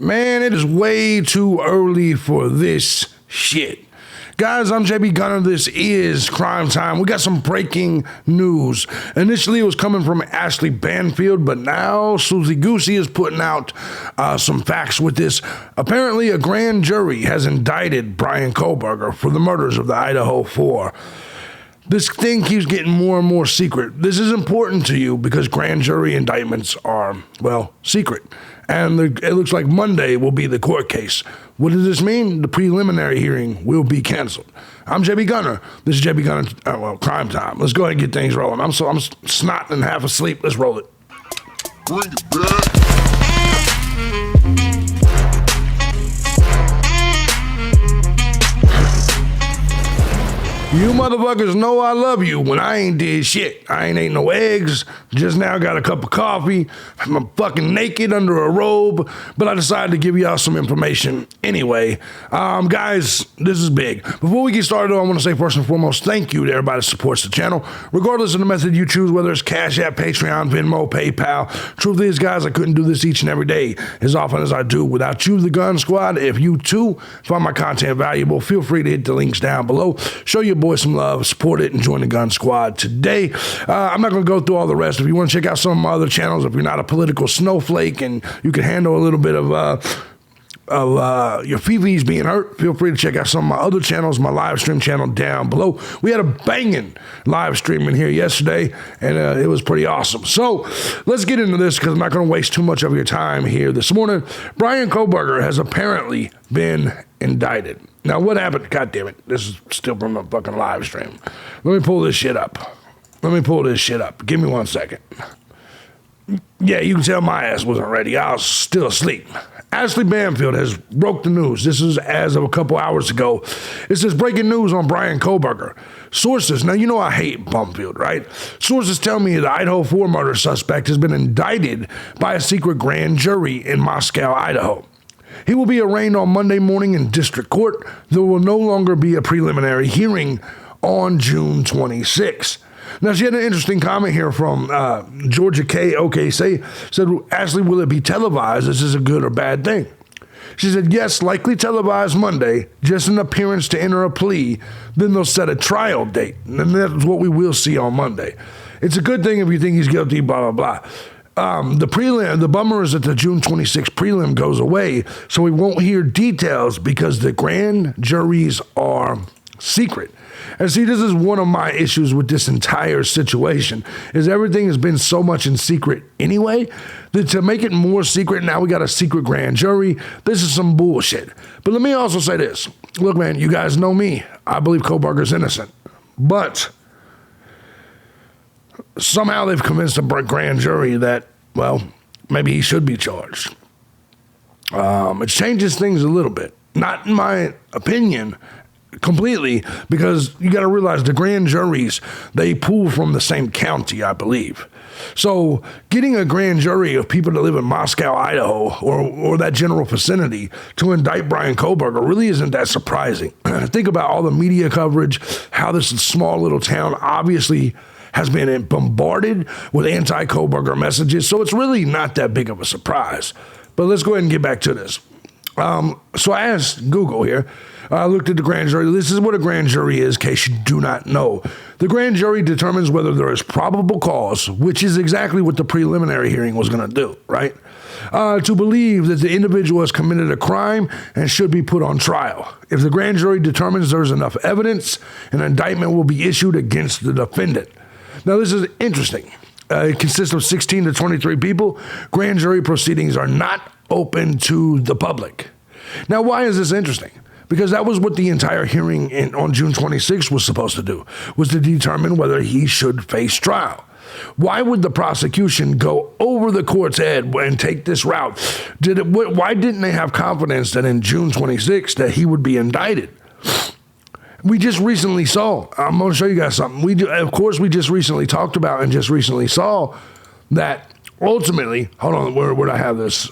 Man, it is way too early for this shit. Guys, I'm thejbgunner. This is Crime Time. We got some breaking news. Initially, it was coming from Ashley Banfield, but now Susie Goosey is putting out some facts with this. Apparently, a grand jury has indicted Bryan Kohberger for the murders of the Idaho 4. This thing keeps getting more and more secret. This is important to you because grand jury indictments are, well, secret. And it looks like Monday will be the court case. What does this mean? The preliminary hearing will be canceled. I'm thejbgunner. This is thejbgunner, Crime Time. Let's go ahead and get things rolling. I'm snotting and half asleep. Let's roll it. Bring it back. You motherfuckers know I love you when I ain't did shit. I ain't ate no eggs, just now got a cup of coffee. I'm fucking naked under a robe, but I decided to give y'all some information anyway. Guys, this is big. Before we get started, though, I want to say first and foremost, thank you to everybody that supports the channel. Regardless of the method you choose, whether it's Cash App, Patreon, Venmo, PayPal. Truth is, guys, I couldn't do this each and every day as often as I do without you, the Gun Squad. If you, too, find my content valuable, feel free to hit the links down below. Show your boy some love, support it, and join the Gun Squad today. I'm not going to go through all the rest. If you want to check out some of my other channels, if you're not a political snowflake and you can handle a little bit of your fifis being hurt, feel free to check out some of my other channels, my live stream channel down below. We had a banging live stream in here yesterday, and it was pretty awesome. So let's get into this because I'm not going to waste too much of your time here this morning. Bryan Kohberger has apparently been indicted. Now, what happened? God damn it. This is still from the fucking live stream. Let me pull this shit up. Give me 1 second. Yeah, you can tell my ass wasn't ready. I was still asleep. Ashley Banfield has broke the news. This is as of a couple hours ago. It says breaking news on Bryan Kohberger. Sources, now you know I hate Bumfield, right? Sources tell me the Idaho 4 murder suspect has been indicted by a secret grand jury in Moscow, Idaho. He will be arraigned on Monday morning in district court. There will no longer be a preliminary hearing on June 26. Now, she had an interesting comment here from Georgia K. said, Ashley, will it be televised? Is this a good or bad thing? She said, yes, likely televised Monday, just an appearance to enter a plea. Then they'll set a trial date. And that's what we will see on Monday. It's a good thing if you think he's guilty, blah, blah, blah. The bummer is that the June 26 prelim goes away, so we won't hear details because the grand juries are secret. And see, this is one of my issues with this entire situation, is everything has been so much in secret anyway, that to make it more secret, now we got a secret grand jury. This is some bullshit. But let me also say this. Look, man, you guys know me. I believe Kohberger's innocent. But somehow they've convinced the grand jury that, well, maybe he should be charged. It changes things a little bit. Not in my opinion completely, because you got to realize the grand juries, they pull from the same county, I believe. So getting a grand jury of people that live in Moscow, Idaho, or that general vicinity to indict Bryan Kohberger really isn't that surprising. Think about all the media coverage, how this small little town obviously has been bombarded with anti-Kohberger messages, so it's really not that big of a surprise. But let's go ahead and get back to this. So I asked Google here. I looked at the grand jury. This is what a grand jury is, in case you do not know. The grand jury determines whether there is probable cause, which is exactly what the preliminary hearing was going to do, right? To believe that the individual has committed a crime and should be put on trial. If the grand jury determines there's enough evidence, an indictment will be issued against the defendant. Now, this is interesting. It consists of 16 to 23 people. Grand jury proceedings are not open to the public. Now, why is this interesting? Because that was what the entire hearing on June 26th was supposed to do, was to determine whether he should face trial. Why would the prosecution go over the court's head and take this route? Why didn't they have confidence that in June 26th that he would be indicted? We just recently saw, I'm going to show you guys something. We just recently talked about and just recently saw that ultimately, hold on, where would I have this?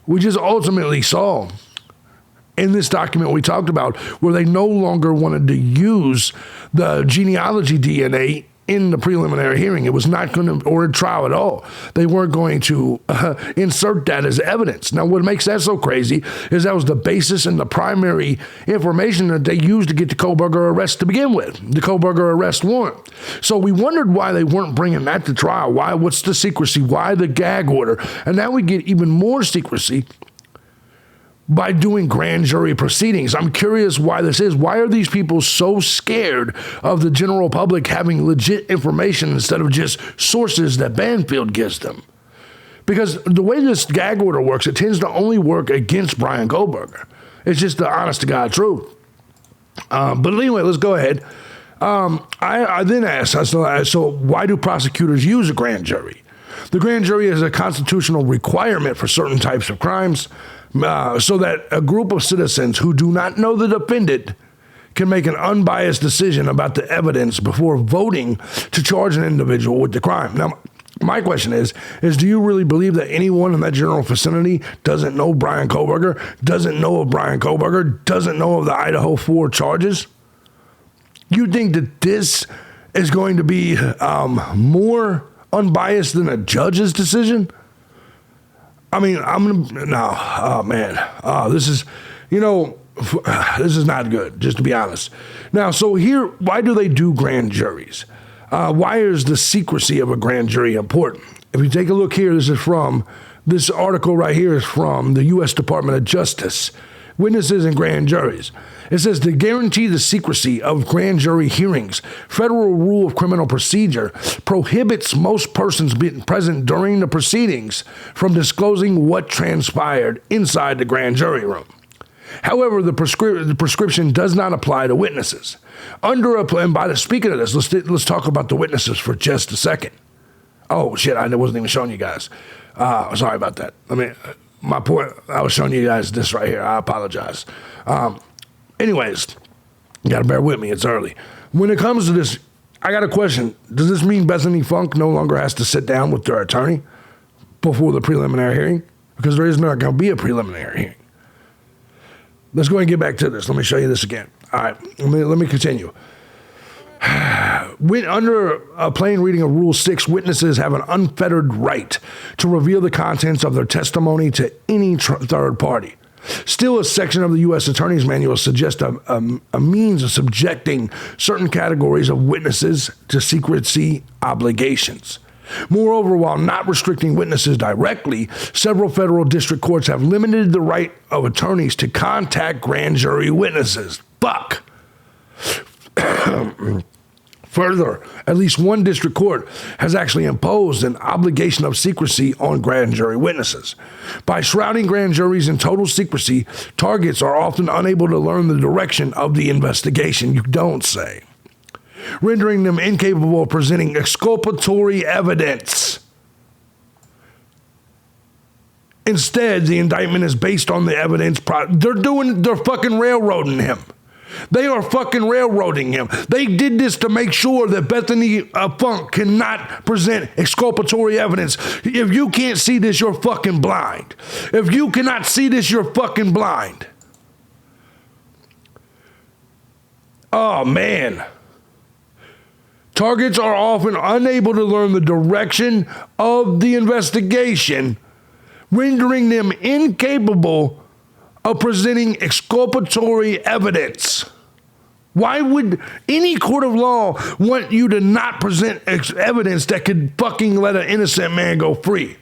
We just ultimately saw in this document we talked about where they no longer wanted to use the genealogy DNA in the preliminary hearing. It was not going to, or a trial at all. They weren't going to insert that as evidence. Now, what makes that so crazy is that was the basis and the primary information that they used to get the Kohberger arrest to begin with, the Kohberger arrest warrant. So we wondered why they weren't bringing that to trial. Why? What's the secrecy? Why the gag order? And now we get even more secrecy by doing grand jury proceedings. I'm curious why this is. Why are these people so scared of the general public having legit information instead of just sources that Banfield gives them? Because the way this gag order works, it tends to only work against Bryan Kohberger. It's just the honest to God truth. But anyway, let's go ahead. I then asked, so why do prosecutors use a grand jury? The grand jury is a constitutional requirement for certain types of crimes, so that a group of citizens who do not know the defendant can make an unbiased decision about the evidence before voting to charge an individual with the crime. Now, my question is do you really believe that anyone in that general vicinity doesn't know Bryan Kohberger, doesn't know of Bryan Kohberger, doesn't know of the Idaho 4 charges? You think that this is going to be more unbiased than a judge's decision? I mean, this is not good, just to be honest. Now, so here, why do they do grand juries? Why is the secrecy of a grand jury important? If you take a look here, this article right here is from the U.S. Department of Justice, Witnesses and Grand Juries. It says, to guarantee the secrecy of grand jury hearings, Federal Rule of Criminal Procedure prohibits most persons being present during the proceedings from disclosing what transpired inside the grand jury room. However, the prescription does not apply to witnesses. Speaking of this, let's talk about the witnesses for just a second. Oh, shit, I wasn't even showing you guys. Sorry about that. My point, I was showing you guys this right here. I apologize. Anyways, you got to bear with me. It's early. When it comes to this, I got a question. Does this mean Bethany Funk no longer has to sit down with their attorney before the preliminary hearing? Because there is not going to be a preliminary hearing. Let's go ahead and get back to this. Let me show you this again. All right, let me continue. Under a plain reading of Rule 6, witnesses have an unfettered right to reveal the contents of their testimony to any third party. Still, a section of the U.S. Attorney's Manual suggests a means of subjecting certain categories of witnesses to secrecy obligations. Moreover, while not restricting witnesses directly, several federal district courts have limited the right of attorneys to contact grand jury witnesses. Fuck. Further, at least one district court has actually imposed an obligation of secrecy on grand jury witnesses. By shrouding grand juries in total secrecy, targets are often unable to learn the direction of the investigation. You don't say. Rendering them incapable of presenting exculpatory evidence. Instead, the indictment is based on the evidence. They're fucking railroading him. They are fucking railroading him. They did this to make sure that Bethany Funk cannot present exculpatory evidence. If you can't see this, you're fucking blind. If you cannot see this, you're fucking blind. Oh, man. Targets are often unable to learn the direction of the investigation, rendering them incapable of presenting exculpatory evidence. Why would any court of law want you to not present evidence that could fucking let an innocent man go free?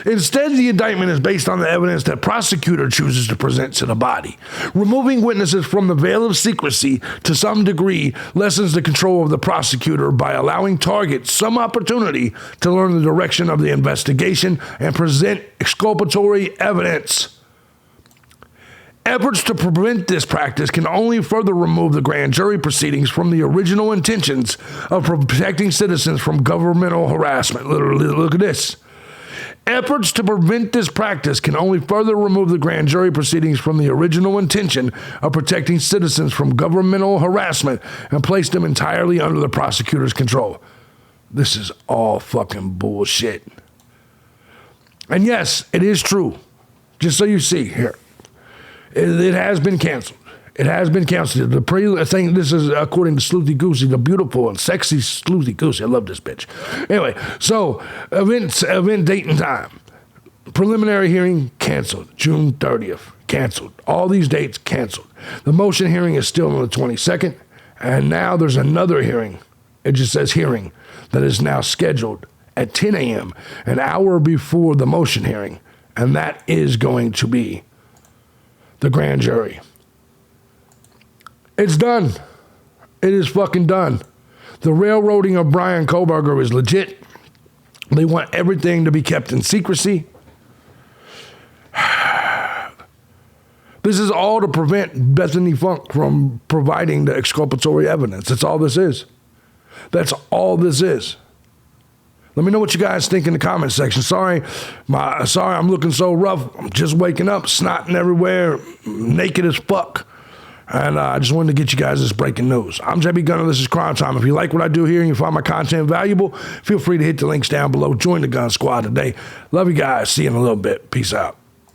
Instead, the indictment is based on the evidence that prosecutor chooses to present to the body. Removing witnesses from the veil of secrecy to some degree lessens the control of the prosecutor by allowing targets some opportunity to learn the direction of the investigation and present exculpatory evidence. Efforts to prevent this practice can only further remove the grand jury proceedings from the original intentions of protecting citizens from governmental harassment. Literally, look at this. Efforts to prevent this practice can only further remove the grand jury proceedings from the original intention of protecting citizens from governmental harassment and place them entirely under the prosecutor's control. This is all fucking bullshit. And yes, it is true. Just so you see here. It has been canceled. It has been canceled. I think this is according to Sleuthy Goosey, the beautiful and sexy Sleuthy Goosey. I love this bitch. Anyway, so event date and time. Preliminary hearing canceled. June 30th canceled. All these dates canceled. The motion hearing is still on the 22nd, and now there's another hearing. It just says hearing that is now scheduled at 10 a.m., an hour before the motion hearing, and that is going to be the grand jury. It's done. It is fucking done. The railroading of Bryan Kohberger is legit. They want everything to be kept in secrecy. This is all to prevent Bethany Funk from providing the exculpatory evidence. That's all this is. That's all this is. Let me know what you guys think in the comment section. Sorry, I'm looking so rough. I'm just waking up, snotting everywhere, naked as fuck. And I just wanted to get you guys this breaking news. I'm thejbgunner. This is Crime Time. If you like what I do here and you find my content valuable, feel free to hit the links down below. Join the Gun Squad today. Love you guys. See you in a little bit. Peace out.